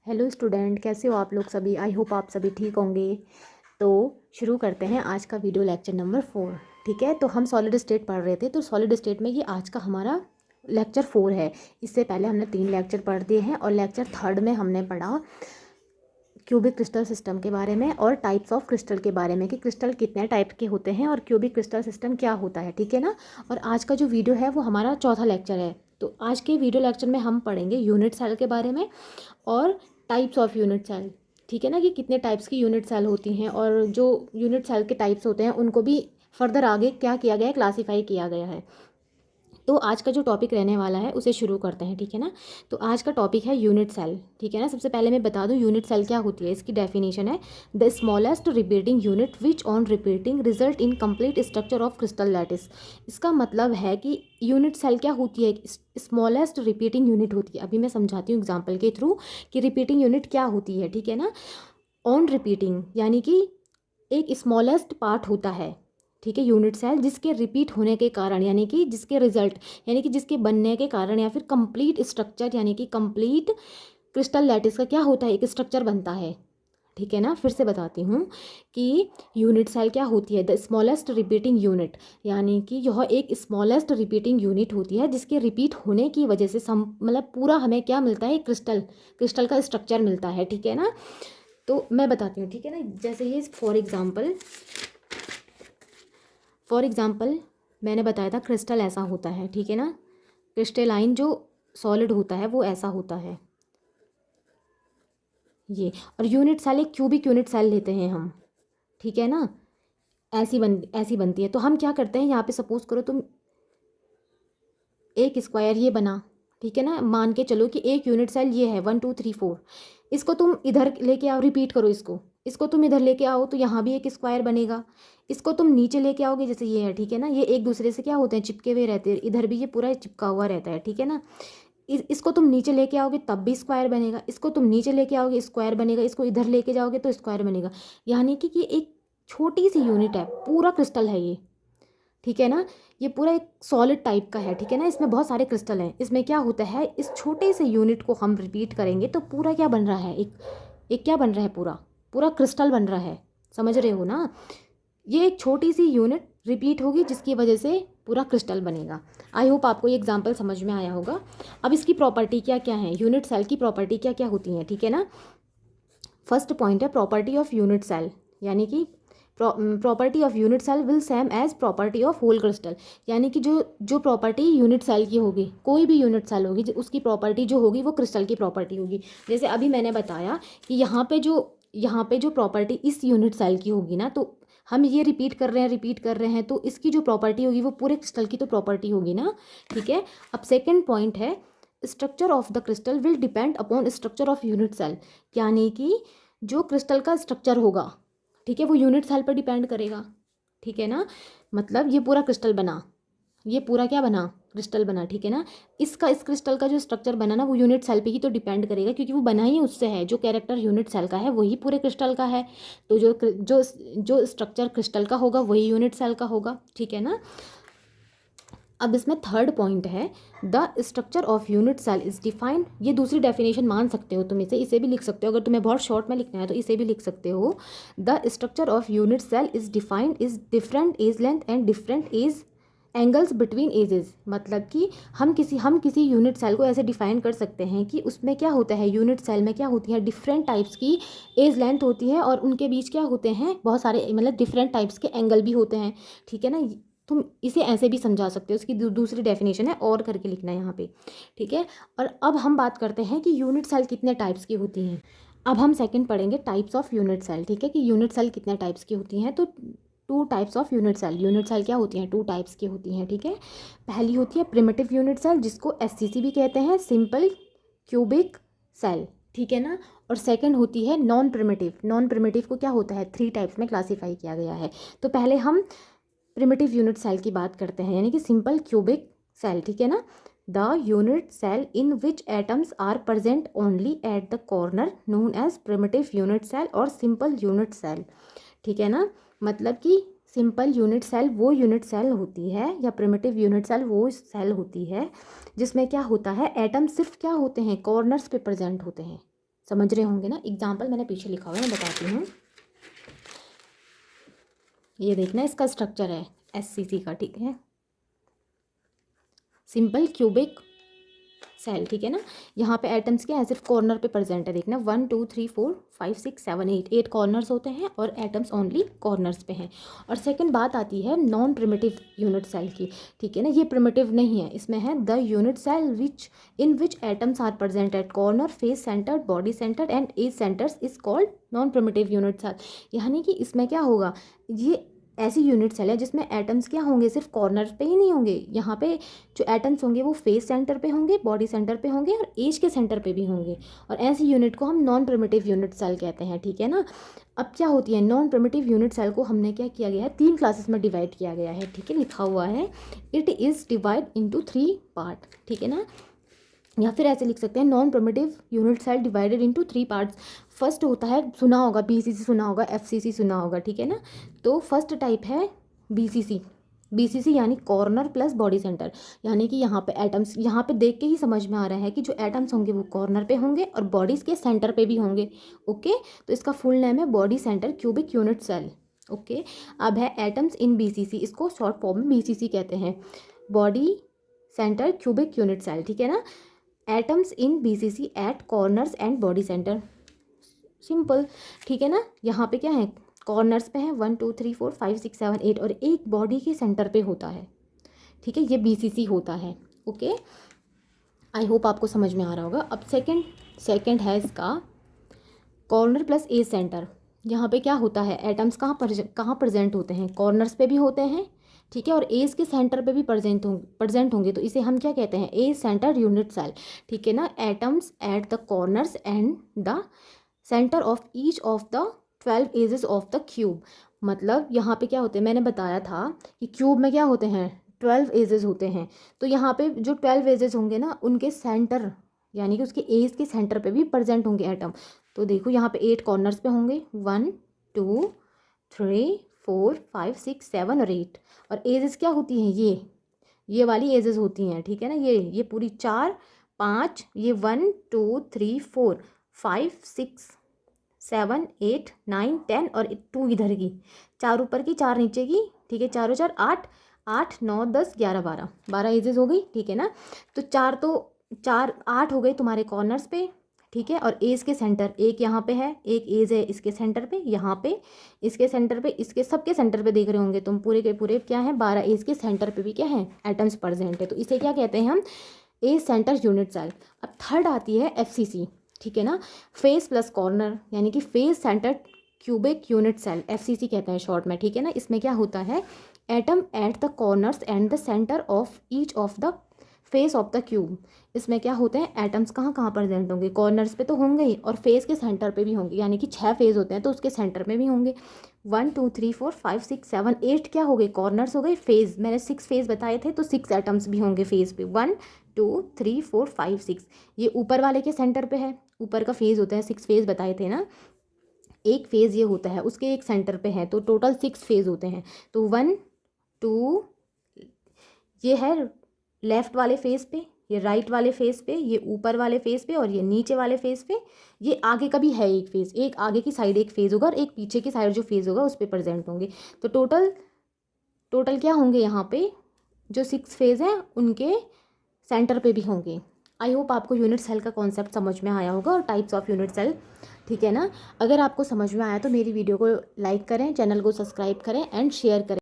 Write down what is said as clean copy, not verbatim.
Hello student, कैसे हो आप लोग सभी। आई होप आप सभी ठीक होंगे। तो शुरू करते हैं आज का वीडियो लेक्चर नंबर 4। ठीक है, तो हम सॉलिड स्टेट पढ़ रहे थे, तो सॉलिड स्टेट में ये आज का हमारा लेक्चर 4 है। इससे पहले हमने 3 लेक्चर पढ़ दिए हैं और लेक्चर 3 में हमने पढ़ा क्यूबिक क्रिस्टल सिस्टम के बारे में और टाइप्स ऑफ क्रिस्टल के बारे में कि क्रिस्टल कितने टाइप के होते हैं और क्यूबिक क्रिस्टल सिस्टम क्या होता है। ठीक है ना। और आज का जो वीडियो है वो हमारा चौथा लेक्चर है। तो आज के वीडियो लेक्चर में हम पढ़ेंगे यूनिट सेल के बारे में और टाइप्स ऑफ यूनिट सेल। ठीक है ना, कि कितने टाइप्स की यूनिट सेल होती हैं और जो यूनिट सेल के टाइप्स होते हैं उनको भी फर्दर आगे क्या किया गया है, क्लासीफाई किया गया है। तो आज का जो टॉपिक रहने वाला है उसे शुरू करते हैं। ठीक है ना। तो आज का टॉपिक है यूनिट सेल। ठीक है ना। सबसे पहले मैं बता दूं यूनिट सेल क्या होती है। इसकी डेफिनेशन है the smallest repeating unit which on repeating result in complete structure of crystal lattice. इसका मतलब है कि यूनिट सेल क्या होती है, स्मॉलेस्ट रिपीटिंग यूनिट होती है। अभी मैं समझाती हूँ एग्जाम्पल के थ्रू कि रिपीटिंग यूनिट क्या होती है। ठीक है ना। ऑन रिपीटिंग यानी कि एक स्मॉलेस्ट पार्ट होता है। ठीक है, यूनिट सेल जिसके रिपीट होने के कारण यानी कि जिसके रिजल्ट यानी कि जिसके बनने के कारण या फिर कंप्लीट स्ट्रक्चर यानी कि कंप्लीट क्रिस्टल लैटिस का क्या होता है, एक स्ट्रक्चर बनता है। ठीक है ना। फिर से बताती हूँ कि यूनिट सेल क्या होती है, द स्मॉलेस्ट रिपीटिंग यूनिट यानी कि यह एक स्मॉलेस्ट रिपीटिंग यूनिट होती है जिसके रिपीट होने की वजह से मतलब पूरा हमें क्या मिलता है, क्रिस्टल क्रिस्टल का स्ट्रक्चर मिलता है। ठीक है ना। तो मैं बताती हूँ। ठीक है ना। जैसे ये फॉर एग्ज़ाम्पल मैंने बताया था क्रिस्टल ऐसा होता है। ठीक है ना। क्रिस्टलाइन जो सॉलिड होता है वो ऐसा होता है ये। और यूनिट सेल एक क्यूबिक यूनिट सेल लेते हैं हम। ठीक है ना। ऐसी बनती है। तो हम क्या करते हैं, यहाँ पे सपोज करो तुम एक स्क्वायर ये बना। ठीक है ना। मान के चलो कि एक यूनिट सेल ये है 1 2 3 4। इसको तुम इधर लेके आओ, रिपीट करो इसको। इसको तुम इधर लेके आओ तो यहाँ भी एक स्क्वायर बनेगा। इसको तुम नीचे लेके आओगे जैसे ये है। ठीक है ना। ये एक दूसरे से क्या होते हैं, चिपके हुए रहते हैं। इधर भी ये पूरा चिपका हुआ रहता है। ठीक है ना। इसको तुम नीचे लेके आओगे तब भी स्क्वायर बनेगा। इसको तुम नीचे लेके आओगे स्क्वायर बनेगा। इसको इधर लेके जाओगे तो स्क्वायर बनेगा। यानी कि ये एक छोटी सी यूनिट है, पूरा क्रिस्टल है ये। ठीक है ना। ये पूरा एक सॉलिड टाइप का है। ठीक है ना। इसमें बहुत सारे क्रिस्टल हैं। इसमें क्या होता है, इस छोटे से यूनिट को हम रिपीट करेंगे तो पूरा क्या बन रहा है, एक क्या बन रहा है, पूरा पूरा क्रिस्टल बन रहा है। समझ रहे हो ना। ये एक छोटी सी यूनिट रिपीट होगी जिसकी वजह से पूरा क्रिस्टल बनेगा। आई होप आपको ये एग्जांपल समझ में आया होगा। अब इसकी प्रॉपर्टी क्या क्या है, यूनिट सेल की प्रॉपर्टी क्या क्या होती हैं। ठीक है ना। फर्स्ट पॉइंट है प्रॉपर्टी ऑफ यूनिट सेल यानी कि property of unit cell will same as property of whole crystal. यानी कि जो जो प्रॉपर्टी यूनिट सेल की होगी, कोई भी यूनिट सेल होगी उसकी प्रॉपर्टी जो होगी वो क्रिस्टल की प्रॉपर्टी होगी। जैसे अभी मैंने बताया कि यहाँ पे जो प्रॉपर्टी इस यूनिट सेल की होगी ना, तो हम ये रिपीट कर रहे हैं तो इसकी जो प्रॉपर्टी होगी वो पूरे क्रिस्टल की तो प्रॉपर्टी होगी ना। ठीक है। अब सेकेंड पॉइंट है structure of the crystal will depend upon structure of unit cell. यानी कि जो क्रिस्टल का स्ट्रक्चर होगा, ठीक है, वो यूनिट सेल पर डिपेंड करेगा। ठीक है ना। मतलब ये पूरा क्रिस्टल बना, ये पूरा क्या बना, क्रिस्टल बना। ठीक है ना। इस क्रिस्टल का जो स्ट्रक्चर बना ना वो यूनिट सेल पे ही तो डिपेंड करेगा क्योंकि वो बना ही उससे है। जो कैरेक्टर यूनिट सेल का है वही पूरे क्रिस्टल का है। तो जो स्ट्रक्चर क्रिस्टल का होगा वही यूनिट सेल का होगा। ठीक है ना। अब इसमें थर्ड पॉइंट है the structure of unit cell is defined. ये दूसरी डेफिनेशन मान सकते हो तुम, इसे भी लिख सकते हो। अगर तुम्हें बहुत शॉर्ट में लिखना है तो इसे भी लिख सकते हो। The structure of unit cell is defined is different edge length and different edge angles between edges. मतलब कि हम किसी यूनिट सेल को ऐसे डिफाइन कर सकते हैं कि उसमें क्या होता है, यूनिट सेल में क्या होती है, डिफरेंट टाइप्स की एज लेंथ होती है और उनके बीच क्या होते हैं, बहुत सारे मतलब डिफरेंट टाइप्स के एंगल भी होते हैं। ठीक है ना। तुम इसे ऐसे भी समझा सकते हो। इसकी दूसरी डेफिनेशन है और करके लिखना है यहाँ पे। ठीक है। और अब हम बात करते हैं कि यूनिट सेल कितने टाइप्स की होती हैं। अब हम सेकंड पढ़ेंगे टाइप्स ऑफ यूनिट सेल। ठीक है, कि यूनिट सेल कितने टाइप्स की होती हैं। तो 2 types of unit cell. Unit cell क्या होती हैं, 2 टाइप्स की होती हैं। ठीक है। पहली होती है प्रिमिटिव यूनिट सेल जिसको एससीसी भी कहते हैं, सिंपल क्यूबिक सेल। ठीक है ना। और सेकंड होती है नॉन प्रिमिटिव। नॉन प्रिमिटिव को क्या होता है, 3 टाइप्स में क्लासीफाई किया गया है। तो पहले हम प्रिमिटिव यूनिट सेल की बात करते हैं यानी कि सिंपल क्यूबिक सेल। ठीक है ना। The unit cell in which atoms are present only at the corner known as primitive unit cell और सिंपल यूनिट सेल। ठीक है ना। मतलब कि सिंपल यूनिट सेल वो यूनिट सेल होती है या प्रिमिटिव यूनिट सेल वो सेल होती है जिसमें क्या होता है, एटम सिर्फ क्या होते हैं, कॉर्नर्स पे प्रेजेंट होते हैं। समझ रहे होंगे ना। एग्जाम्पल मैंने पीछे लिखा हुआ है, मैं बताती हूँ। ये देखना, इसका स्ट्रक्चर है SCC का, ठीक है, सिंपल क्यूबिक सेल, ठीक है ना। यहाँ पे एटम्स क्या है, सिर्फ कॉर्नर पे प्रेजेंट है। देखना 1 2 3 4 5 6 7 8 कॉर्नर्स होते हैं और एटम्स ओनली कॉर्नर्स पे हैं। और सेकंड बात आती है नॉन प्रिमिटिव यूनिट सेल की, ठीक है ना। ये प्रिमिटिव नहीं है, इसमें है the unit cell in which atoms are present at corner, face centred, body centred and edge centres is called non primitive unit cell. यानी कि इसमें क्या होगा, ये ऐसी यूनिट सेल है जिसमें एटम्स क्या होंगे, सिर्फ कॉर्नर पे ही नहीं होंगे। यहाँ पे जो एटम्स होंगे वो फेस सेंटर पे होंगे, बॉडी सेंटर पे होंगे और एज के सेंटर पे भी होंगे। और ऐसी यूनिट को हम नॉन प्रिमिटिव यूनिट सेल कहते हैं, ठीक है ना। अब क्या होती है नॉन प्रिमिटिव यूनिट सेल को हमने क्या किया गया है, 3 क्लासेस में डिवाइड किया गया है, ठीक है, लिखा हुआ है it is divide into 3 part, ठीक है ना। या फिर ऐसे लिख सकते हैं non primitive unit cell divided into 3 parts. First होता है, सुना होगा BCC, सुना होगा FCC, सुना होगा, ठीक है ना। तो फर्स्ट टाइप है BCC यानी कॉर्नर प्लस बॉडी सेंटर। यानी कि यहाँ पे एटम्स, यहाँ पे देख के ही समझ में आ रहा है कि जो एटम्स होंगे वो कॉर्नर पे होंगे और बॉडीज के सेंटर पे भी होंगे। ओके, तो इसका फुल नेम है body centre cubic unit cell. Okay, अब है एटम्स इन BCC, इसको शॉर्ट फॉर्म में BCC कहते हैं, body centre cubic unit cell, ठीक है ना। Atoms in BCC at corners and body centre, simple, ठीक है ना। यहाँ पे क्या है, कॉर्नर्स पे है 1 2 3 4 5 6 7 8 और एक बॉडी के सेंटर पे होता है, ठीक है, ये BCC होता है। ओके, आई होप आपको समझ में आ रहा होगा। अब सेकंड है इसका कॉर्नर प्लस एज सेंटर। यहाँ पे क्या होता है, एटम्स कहाँ प्रेजेंट होते हैं, कॉर्नर्स पे भी होते हैं, ठीक है, और एज के सेंटर पे भी प्रेजेंट होंगे, तो इसे हम क्या कहते हैं, एज सेंटर यूनिट सेल, ठीक है ना। Atoms at the corners and the centre of each of the 12 edges of the cube. मतलब यहाँ पे क्या होते हैं, मैंने बताया था कि क्यूब में क्या होते हैं, 12 एजेस होते हैं। तो यहाँ पे जो 12 एजेस होंगे ना, उनके सेंटर यानी कि उसके एज के सेंटर पे भी प्रेजेंट होंगे एटम। तो देखो यहाँ पे 8 कॉर्नर्स पे होंगे, 1 2 3 4 5 6 7 और 8। और एजेस क्या होती हैं, ये वाली एजेस होती हैं, ठीक है ना। ये पूरी 4 5, ये 1 2 3 4 5 6 7 8 9 10 और 2 इधर की, 4 ऊपर की 4 नीचे की, ठीक है, 4 और 4 8 8 9 10 11 12 एजेस हो गई, ठीक है ना। तो 4 8 हो गए तुम्हारे कॉर्नर्स पे, ठीक है, और एज के सेंटर एक यहाँ पे है, एक एज है इसके सेंटर पे, यहाँ पे इसके सेंटर पे, इसके सबके सेंटर पे देख रहे होंगे तुम, पूरे के पूरे क्या है 12 एज के सेंटर पे भी क्या है एटम्स प्रेजेंट है। तो इसे क्या कहते हैं हम, एज सेंटर यूनिट सेल। अब थर्ड आती है FCC, ठीक है ना, फेस प्लस कॉर्नर यानी कि face centre cubic unit cell, FCC कहते हैं शॉर्ट में, ठीक है ना। इसमें क्या होता है, atom at the corners and the centre of each of the face of the cube. इसमें क्या होते हैं, एटम्स कहाँ प्रेजेंट होंगे, कॉर्नर्स पे तो होंगे ही और फेस के सेंटर पे भी होंगे, यानी कि 6 फेज होते हैं तो उसके सेंटर में भी होंगे। 1 2 3 4 5 6 7 8 क्या हो गए, कॉर्नर्स हो गए। फेज मैंने 6 फेज बताए थे, तो 6 एटम्स भी होंगे फेज पे, 1 2 3 4 5 6। ये ऊपर वाले के सेंटर पे है, ऊपर का फेज होता है, 6 फेज बताए थे ना, एक फेज ये होता है उसके एक सेंटर पे है, तो टोटल 6 फेज होते हैं। तो 1 2 ये है लेफ्ट वाले फेस पे, ये राइट वाले फेस पे, ये ऊपर वाले फेस पे और ये नीचे वाले फेस पे। ये आगे का भी है एक फेज, एक आगे की साइड एक फेज होगा और एक पीछे की साइड जो फेज होगा उस पर प्रेजेंट होंगे। तो टोटल क्या होंगे यहाँ पे, जो 6 फेज हैं उनके सेंटर पे भी होंगे। आई होप आपको यूनिट सेल का कॉन्सेप्ट समझ में आया होगा और टाइप्स ऑफ यूनिट सेल, ठीक है ना। अगर आपको समझ में आया तो मेरी वीडियो को लाइक करें, चैनल को सब्सक्राइब करें एंड शेयर करें।